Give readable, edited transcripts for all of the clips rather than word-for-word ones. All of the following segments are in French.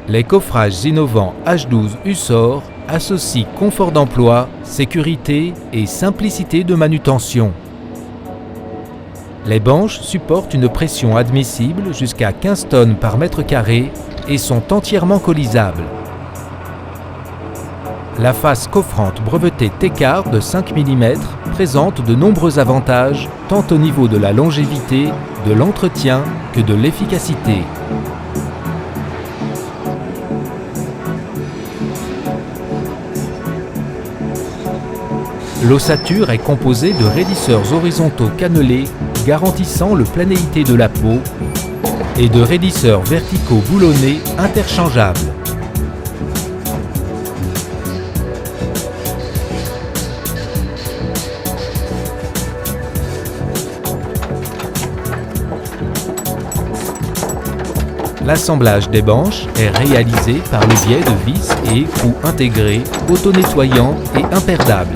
Les coffrages innovants H12 Hussor associent confort d'emploi, sécurité et simplicité de manutention. Les banches supportent une pression admissible jusqu'à 15 tonnes par mètre carré et sont entièrement collisables. La face coffrante brevetée Teccar de 5 mm présente de nombreux avantages, tant au niveau de la longévité, de l'entretien que de l'efficacité. L'ossature est composée de raidisseurs horizontaux cannelés garantissant le planéité de la peau et de raidisseurs verticaux boulonnés interchangeables. L'assemblage des banches est réalisé par le biais de vis et écrous intégrés, auto-nettoyants et imperdables.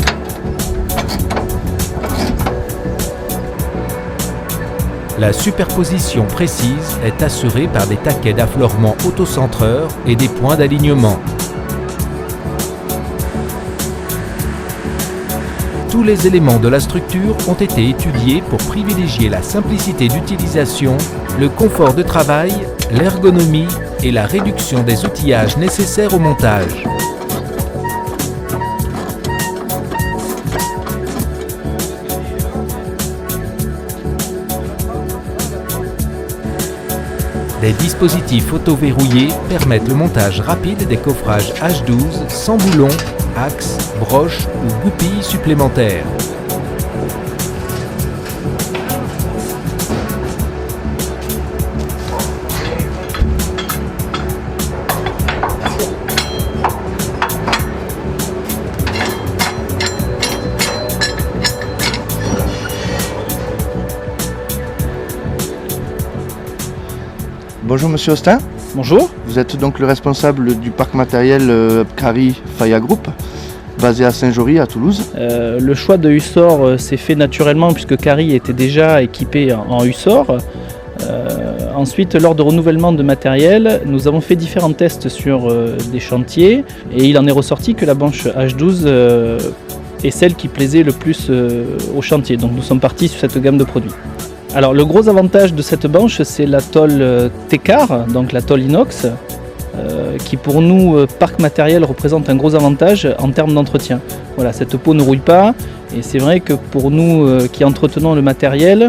La superposition précise est assurée par des taquets d'affleurement autocentreurs et des points d'alignement. Tous les éléments de la structure ont été étudiés pour privilégier la simplicité d'utilisation, le confort de travail, l'ergonomie et la réduction des outillages nécessaires au montage. Des dispositifs auto-verrouillés permettent le montage rapide des coffrages H12 sans boulons, axes, broches ou goupilles supplémentaires. Bonjour Monsieur Austin. Bonjour. Vous êtes donc le responsable du parc matériel Cary Faya Group, basé à Saint-Jory, à Toulouse. Le choix de Hussor s'est fait naturellement puisque Cary était déjà équipé en Hussor. Ensuite, lors de renouvellement de matériel, nous avons fait différents tests sur des chantiers et il en est ressorti que la banche H12 est celle qui plaisait le plus au chantier. Donc nous sommes partis sur cette gamme de produits. Alors le gros avantage de cette banche, c'est la tôle Teccar, donc la tôle inox, qui pour nous, parc matériel, représente un gros avantage en termes d'entretien. Voilà, cette peau ne rouille pas et c'est vrai que pour nous qui entretenons le matériel,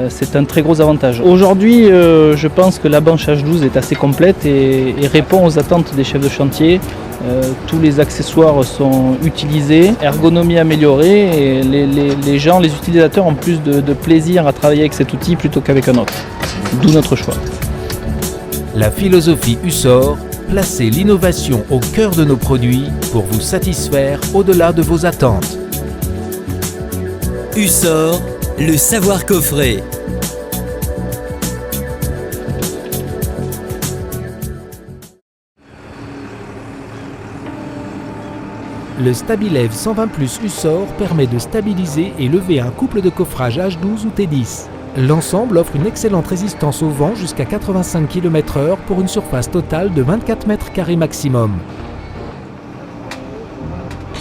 c'est un très gros avantage. Aujourd'hui, je pense que la banche H12 est assez complète et répond aux attentes des chefs de chantier. Tous les accessoires sont utilisés, ergonomie améliorée et les gens, les utilisateurs ont plus de plaisir à travailler avec cet outil plutôt qu'avec un autre. D'où notre choix. La philosophie Hussor, placer l'innovation au cœur de nos produits pour vous satisfaire au-delà de vos attentes. Hussor, le savoir coffrer. Le Stabilev 120 Plus Hussor permet de stabiliser et lever un couple de coffrage H12 ou T10. L'ensemble offre une excellente résistance au vent jusqu'à 85 km/h pour une surface totale de 24 m² maximum.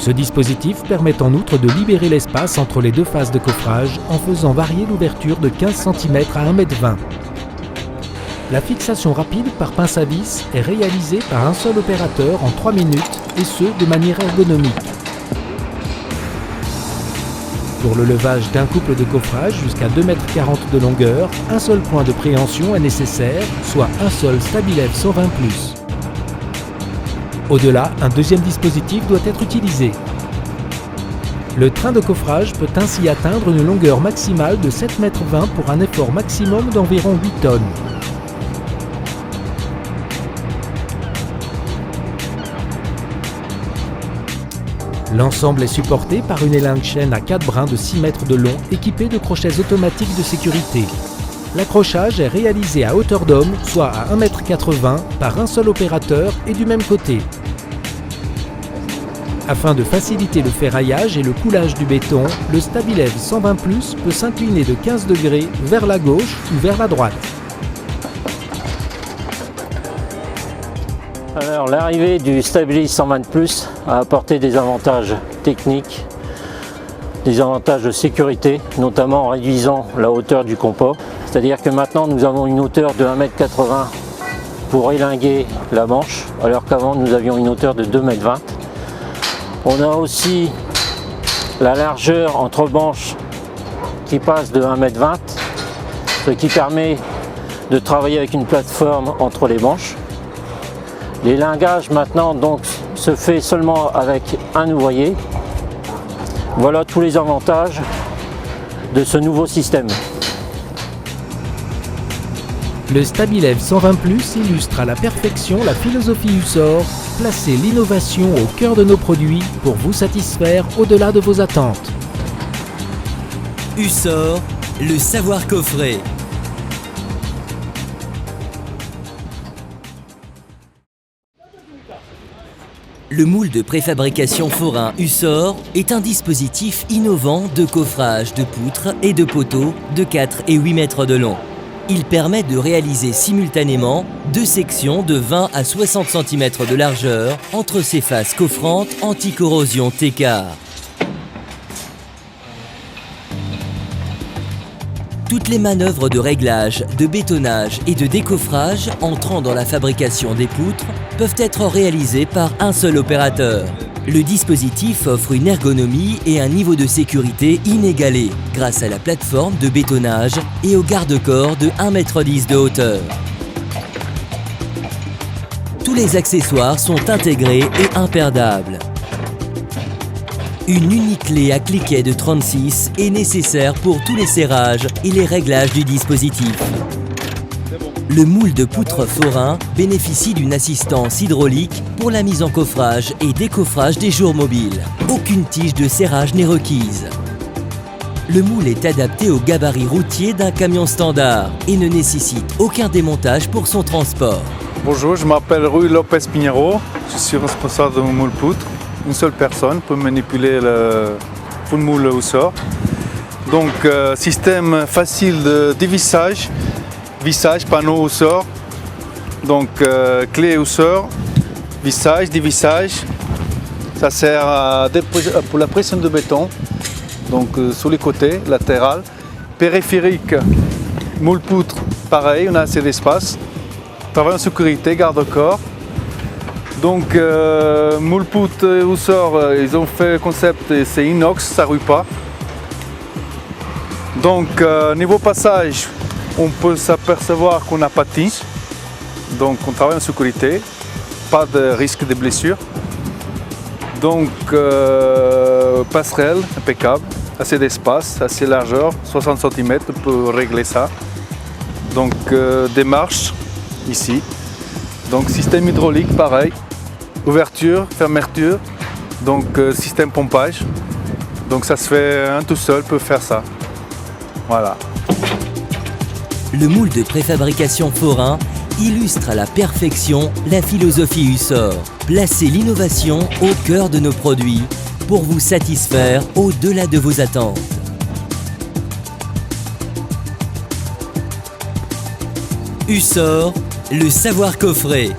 Ce dispositif permet en outre de libérer l'espace entre les deux faces de coffrage en faisant varier l'ouverture de 15 cm à 1,20 m. La fixation rapide par pince à vis est réalisée par un seul opérateur en 3 minutes et ce de manière ergonomique. Pour le levage d'un couple de coffrage jusqu'à 2,40 m de longueur, un seul point de préhension est nécessaire, soit un seul Stabilev 120 Plus. Au-delà, un deuxième dispositif doit être utilisé. Le train de coffrage peut ainsi atteindre une longueur maximale de 7,20 m pour un effort maximum d'environ 8 tonnes. L'ensemble est supporté par une élingue chaîne à 4 brins de 6 mètres de long équipée de crochets automatiques de sécurité. L'accrochage est réalisé à hauteur d'homme, soit à 1,80 m par un seul opérateur et du même côté. Afin de faciliter le ferraillage et le coulage du béton, le Stabilev 120 Plus peut s'incliner de 15 degrés vers la gauche ou vers la droite. Alors l'arrivée du Stabilis 120+ a apporté des avantages techniques, des avantages de sécurité, notamment en réduisant la hauteur du compas. C'est-à-dire que maintenant nous avons une hauteur de 1,80 m pour élinguer la manche, alors qu'avant nous avions une hauteur de 2,20 m. On a aussi la largeur entre manches qui passe de 1,20 m, ce qui permet de travailler avec une plateforme entre les manches. L'élingage maintenant donc se fait seulement avec un ouvrier. Voilà tous les avantages de ce nouveau système. Le Stabilev 120+ illustre à la perfection la philosophie Hussor, placer l'innovation au cœur de nos produits pour vous satisfaire au-delà de vos attentes. Hussor, le savoir coffrer. Le moule de préfabrication forain Hussor est un dispositif innovant de coffrage de poutres et de poteaux de 4 et 8 mètres de long. Il permet de réaliser simultanément 2 sections de 20 à 60 cm de largeur entre ses faces coffrantes anti-corrosion Teccar. Toutes les manœuvres de réglage, de bétonnage et de décoffrage entrant dans la fabrication des poutres peuvent être réalisées par un seul opérateur. Le dispositif offre une ergonomie et un niveau de sécurité inégalé grâce à la plateforme de bétonnage et au garde-corps de 1,10 m de hauteur. Tous les accessoires sont intégrés et imperdables. Une unique clé à cliquet de 36 est nécessaire pour tous les serrages et les réglages du dispositif. Le moule de poutre forain bénéficie d'une assistance hydraulique pour la mise en coffrage et décoffrage des jours mobiles. Aucune tige de serrage n'est requise. Le moule est adapté au gabarit routier d'un camion standard et ne nécessite aucun démontage pour son transport. Bonjour, je m'appelle Rui Lopez Pinheiro, je suis responsable de mon moule poutre. Une seule personne peut manipuler le full moule Hussor. Donc système facile de dévissage, vissage, panneau Hussor. Donc clé Hussor, vissage, dévissage. Ça sert pour la pression de béton, donc sur les côtés, latéral. Périphérique, moule poutre, pareil, on a assez d'espace. Travail en sécurité, garde-corps. Donc moule poutre Hussor, ils ont fait le concept, c'est inox, ça ne rouille pas. Donc niveau passage, on peut s'apercevoir qu'on n'a pas de tige. Donc on travaille en sécurité, pas de risque de blessure. Donc passerelle impeccable, assez d'espace, assez largeur, 60 cm, on peut régler ça. Donc des marches ici. Donc système hydraulique pareil. Ouverture, fermeture, donc système pompage. Donc ça se fait, un tout seul peut faire ça. Voilà. Le moule de préfabrication forain illustre à la perfection la philosophie Hussor. Placez l'innovation au cœur de nos produits pour vous satisfaire au-delà de vos attentes. Hussor, le savoir coffrer.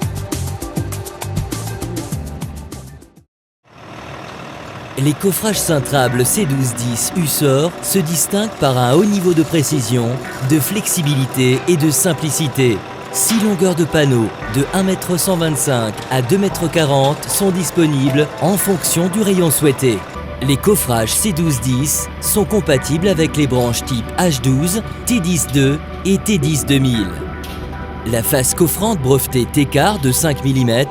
Les coffrages cintrables C1210 Hussor se distinguent par un haut niveau de précision, de flexibilité et de simplicité. 6 longueurs de panneaux de 1,125 m à 2,40 m sont disponibles en fonction du rayon souhaité. Les coffrages C1210 sont compatibles avec les branches type H12, T10-2 et T10-2000. La face coffrante brevetée Teccar de 5 mm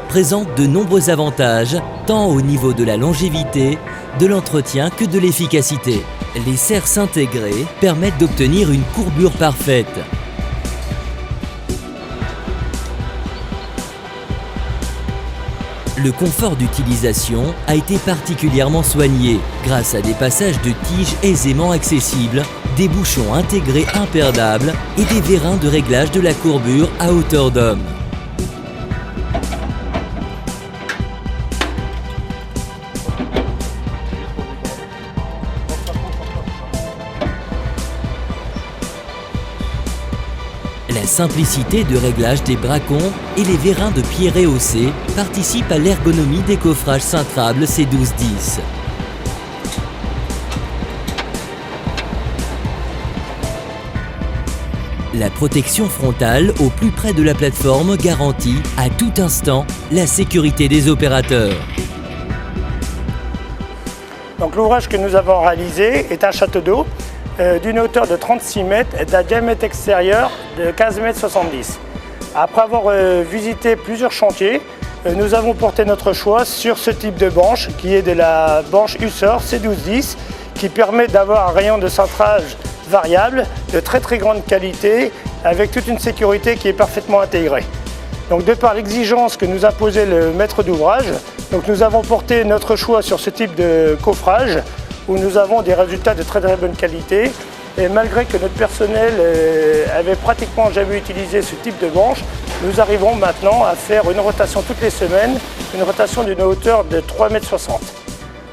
présente de nombreux avantages, tant au niveau de la longévité, de l'entretien que de l'efficacité. Les serres intégrées permettent d'obtenir une courbure parfaite. Le confort d'utilisation a été particulièrement soigné grâce à des passages de tiges aisément accessibles, des bouchons intégrés imperdables et des vérins de réglage de la courbure à hauteur d'homme. La La simplicité de réglage des bracons et les vérins de pierre rehaussés participent à l'ergonomie des coffrages cintrables C1210. La protection frontale au plus près de la plateforme garantit à tout instant la sécurité des opérateurs. Donc l'ouvrage que nous avons réalisé est un château d'eau d'une hauteur de 36 mètres et d'un diamètre extérieur de 15,70 mètres. Après avoir visité plusieurs chantiers, nous avons porté notre choix sur ce type de banche qui est de la banche Hussor C1210 qui permet d'avoir un rayon de cintrage variable de très grande qualité avec toute une sécurité qui est parfaitement intégrée. Donc de par l'exigence que nous imposait le maître d'ouvrage, donc nous avons porté notre choix sur ce type de coffrage où nous avons des résultats de très bonne qualité. Et malgré que notre personnel avait pratiquement jamais utilisé ce type de banche, nous arrivons maintenant à faire une rotation toutes les semaines, une rotation d'une hauteur de 3,60 mètres,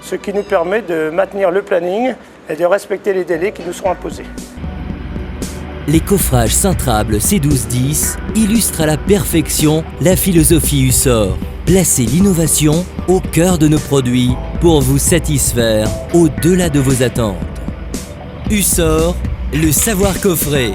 ce qui nous permet de maintenir le planning et de respecter les délais qui nous sont imposés. Les coffrages cintrables C1210 illustrent à la perfection la philosophie Hussor. Placez l'innovation au cœur de nos produits pour vous satisfaire au-delà de vos attentes. Hussor, le savoir coffrer.